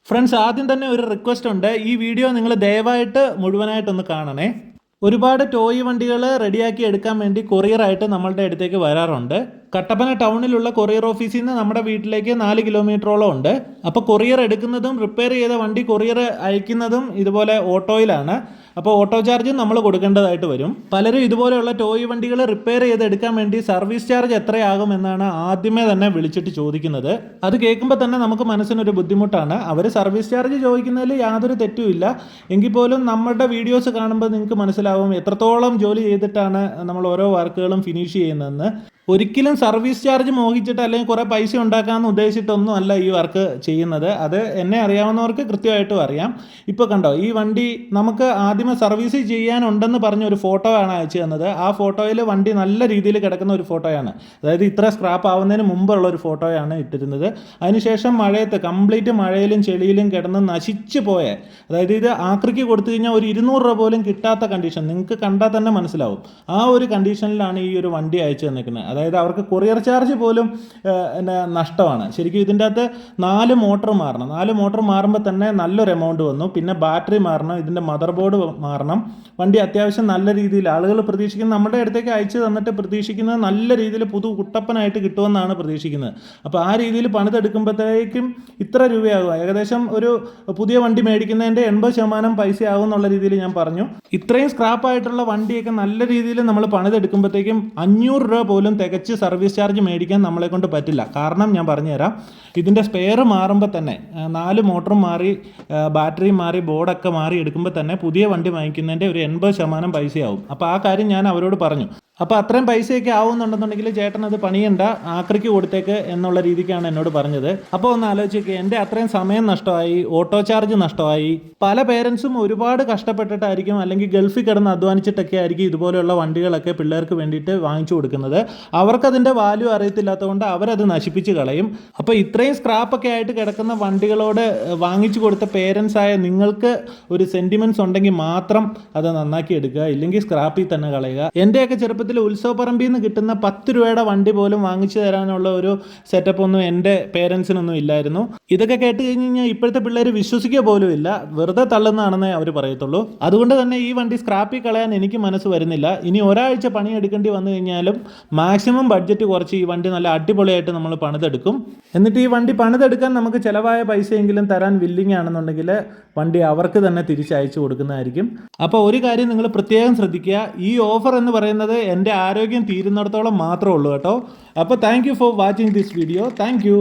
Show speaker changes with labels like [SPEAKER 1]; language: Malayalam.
[SPEAKER 1] ഫ്രണ്ട്സ്, ആദ്യം തന്നെ ഒരു റിക്വസ്റ്റ് ഉണ്ട്. ഈ വീഡിയോ നിങ്ങൾ ദയവായിട്ട് മുഴുവനായിട്ടൊന്ന് കാണണേ. ഒരുപാട് ടോയ് വണ്ടികൾ റെഡിയാക്കി എടുക്കാൻ വേണ്ടി കൊറിയറായിട്ട് നമ്മളുടെ അടുത്തേക്ക് വരാറുണ്ട്. കട്ടപ്പന ടൗണിലുള്ള കൊറിയർ ഓഫീസിൽ നിന്ന് നമ്മുടെ വീട്ടിലേക്ക് 4 കിലോമീറ്ററോളം ഉണ്ട്. അപ്പോൾ കൊറിയർ എടുക്കുന്നതും റിപ്പയർ ചെയ്ത വണ്ടി കൊറിയർ അയക്കുന്നതും ഇതുപോലെ ഓട്ടോയിലാണ്. അപ്പോൾ ഓട്ടോ ചാർജും നമ്മൾ കൊടുക്കേണ്ടതായിട്ട് വരും. പലരും ഇതുപോലെയുള്ള ടോയ് വണ്ടികൾ റിപ്പയർ ചെയ്ത് എടുക്കാൻ വേണ്ടി സർവീസ് ചാർജ് എത്രയാകുമെന്നാണ് ആദ്യമേ തന്നെ വിളിച്ചിട്ട് ചോദിക്കുന്നത്. അത് കേൾക്കുമ്പോൾ തന്നെ നമുക്ക് മനസ്സിനൊരു ബുദ്ധിമുട്ടാണ്. അവർ സർവീസ് ചാർജ് ചോദിക്കുന്നതിൽ യാതൊരു തെറ്റുമില്ല. എങ്കിൽ പോലും നമ്മുടെ വീഡിയോസ് കാണുമ്പോൾ നിങ്ങൾക്ക് മനസ്സിലാവും എത്രത്തോളം ജോലി ചെയ്തിട്ടാണ് നമ്മൾ ഓരോ വർക്കുകളും ഫിനിഷ് ചെയ്യുന്നതെന്ന്. ഒരിക്കലും സർവീസ് ചാർജ് മോഹിച്ചിട്ട് അല്ലെങ്കിൽ കുറേ പൈസ ഉണ്ടാക്കാമെന്ന് ഉദ്ദേശിച്ചിട്ടൊന്നും അല്ല ഈ വർക്ക് ചെയ്യുന്നത്. അത് എന്നെ അറിയാവുന്നവർക്ക് കൃത്യമായിട്ടും അറിയാം. ഇപ്പോൾ കണ്ടോ, ഈ വണ്ടി നമുക്ക് ആദ്യമേ സർവീസ് ചെയ്യാനുണ്ടെന്ന് പറഞ്ഞ ഒരു ഫോട്ടോ ആണ് അയച്ചു തന്നത്. ആ ഫോട്ടോയിൽ വണ്ടി നല്ല രീതിയിൽ കിടക്കുന്ന ഒരു ഫോട്ടോയാണ്. അതായത് ഇത്ര സ്ക്രാപ്പ് ആവുന്നതിന് മുമ്പുള്ള ഒരു ഫോട്ടോയാണ് ഇട്ടിരുന്നത്. അതിനുശേഷം മഴയത്ത് കംപ്ലീറ്റ് മഴയിലും ചെളിയിലും കിടന്ന് നശിച്ചു പോയ, അതായത് ഇത് ആക്രിക്ക് കൊടുത്തു കഴിഞ്ഞാൽ ഒരു 200 രൂപ പോലും കിട്ടാത്ത കണ്ടീഷൻ, നിങ്ങൾക്ക് കണ്ടാൽ തന്നെ മനസ്സിലാവും. ആ ഒരു കണ്ടീഷനിലാണ് ഈ ഒരു വണ്ടി അയച്ചു തന്നിരിക്കുന്നത്. അതായത് അവർക്ക് കൊറിയർ ചാർജ് പോലും നഷ്ടമാണ്. ശരിക്കും ഇതിൻ്റെ അകത്ത് 4 മോട്ടർ മാറണം. 4 മോട്ടർ മാറുമ്പോൾ തന്നെ നല്ലൊരു എമൗണ്ട് വന്നു. പിന്നെ ബാറ്ററി മാറണം, ഇതിൻ്റെ മദർ ബോർഡ് മാറണം. വണ്ടി അത്യാവശ്യം നല്ല രീതിയിൽ ആളുകൾ പ്രതീക്ഷിക്കുന്നത്, നമ്മുടെ അടുത്തേക്ക് അയച്ചു തന്നിട്ട് പ്രതീക്ഷിക്കുന്നത് നല്ല രീതിയിൽ പുതു കുട്ടപ്പനായിട്ട് കിട്ടുമെന്നാണ് പ്രതീക്ഷിക്കുന്നത്. അപ്പോൾ ആ രീതിയിൽ പണിതെടുക്കുമ്പോഴത്തേക്കും ഇത്ര രൂപയാകും. ഏകദേശം ഒരു പുതിയ വണ്ടി മേടിക്കുന്നതിൻ്റെ 80% പൈസയാകും എന്നുള്ള രീതിയിൽ ഞാൻ പറഞ്ഞു. ഇത്രയും സ്ക്രാപ്പായിട്ടുള്ള വണ്ടിയൊക്കെ നല്ല രീതിയിൽ നമ്മൾ പണിതെടുക്കുമ്പോഴത്തേക്കും 500 രൂപ പോലും തികച്ച് സർവീസ് ചാർജ് മേടിക്കാൻ നമ്മളെ കൊണ്ട് പറ്റില്ല. കാരണം ഞാൻ പറഞ്ഞുതരാം. ഇതിൻ്റെ സ്പെയർ മാറുമ്പോൾ തന്നെ 4 മോട്ടറും മാറി ബാറ്ററിയും മാറി ബോർഡൊക്കെ മാറി എടുക്കുമ്പോൾ തന്നെ പുതിയ വണ്ടി വാങ്ങിക്കുന്നതിൻ്റെ ഒരു 80% പൈസയാവും. അപ്പോൾ ആ കാര്യം ഞാൻ അവരോട് പറഞ്ഞു. അപ്പോൾ അത്രയും പൈസയൊക്കെ ആവുന്നുണ്ടെന്നുണ്ടെങ്കിൽ ചേട്ടൻ അത് പണിയണ്ട, ആക്രിക്ക് കൊടുത്തേക്ക് എന്നുള്ള രീതിക്കാണ് എന്നോട് പറഞ്ഞത്. അപ്പോൾ ഒന്ന് ആലോചിക്കുക, എൻ്റെ അത്രയും സമയം നഷ്ടമായി, ഓട്ടോ ചാർജ് നഷ്ടമായി. പല പേരൻസും ഒരുപാട് കഷ്ടപ്പെട്ടിട്ടായിരിക്കും അല്ലെങ്കിൽ ഗൾഫിൽ കിടന്ന് അധ്വാനിച്ചിട്ടൊക്കെ ആയിരിക്കും ഇതുപോലെയുള്ള വണ്ടികളൊക്കെ പിള്ളേർക്ക് വേണ്ടിയിട്ട് വാങ്ങിച്ചു കൊടുക്കുന്നത്. അവർക്കതിൻ്റെ വാല്യൂ അറിയത്തില്ലാത്തതുകൊണ്ട് അവരത് നശിപ്പിച്ച് കളയും. അപ്പോൾ ഇത്രയും സ്ക്രാപ്പൊക്കെ ആയിട്ട് കിടക്കുന്ന വണ്ടികളോട് വാങ്ങിച്ചു കൊടുത്ത പേരൻസായ നിങ്ങൾക്ക് ഒരു സെൻറ്റിമെൻറ്റ്സ് ഉണ്ടെങ്കിൽ മാത്രം അത് നന്നാക്കി എടുക്കുക, ഇല്ലെങ്കിൽ സ്ക്രാപ്പിൽ തന്നെ കളയുക. എൻ്റെയൊക്കെ ചെറുപ്പത്തിൽ ഉത്സവപ്പറമ്പിൽ നിന്ന് കിട്ടുന്ന 10 രൂപയുടെ വണ്ടി പോലും വാങ്ങിച്ചു തരാനുള്ള ഒരു സെറ്റപ്പ് ഒന്നും എൻ്റെ പേരൻസിനൊന്നും ഇല്ലായിരുന്നു. ഇതൊക്കെ കേട്ട് കഴിഞ്ഞ് കഴിഞ്ഞാൽ ഇപ്പോഴത്തെ പിള്ളേർ വിശ്വസിക്കുക പോലും ഇല്ല, വെറുതെ തള്ളുന്നതാണെന്നേ അവർ പറയത്തുള്ളൂ. അതുകൊണ്ട് തന്നെ ഈ വണ്ടി സ്ക്രാപ്പിൽ കളയാൻ എനിക്ക് മനസ്സ് വരുന്നില്ല. ഇനി ഒരാഴ്ച പണിയെടുക്കേണ്ടി വന്നു കഴിഞ്ഞാലും മാക്സിമം ബഡ്ജറ്റ് കുറച്ച് ഈ വണ്ടി നല്ല അടിപൊളിയായിട്ട് നമ്മൾ പണിതെടുക്കും. എന്നിട്ട് ഈ വണ്ടി പണിതെടുക്കാൻ നമുക്ക് ചിലവായ പൈസയെങ്കിലും തരാൻ വില്ലിങ് ആണെന്നുണ്ടെങ്കിൽ വണ്ടി അവർക്ക് തന്നെ തിരിച്ചയച്ചു കൊടുക്കുന്നതായിരിക്കും. അപ്പോൾ ഒരു കാര്യം നിങ്ങൾ പ്രത്യേകം ശ്രദ്ധിക്കുക, ഈ ഓഫർ എന്ന് പറയുന്നത് എൻ്റെ ആരോഗ്യം തീരുന്നിടത്തോളം മാത്രമേ ഉള്ളൂ കേട്ടോ. അപ്പോൾ thank you for watching this video. Thank you.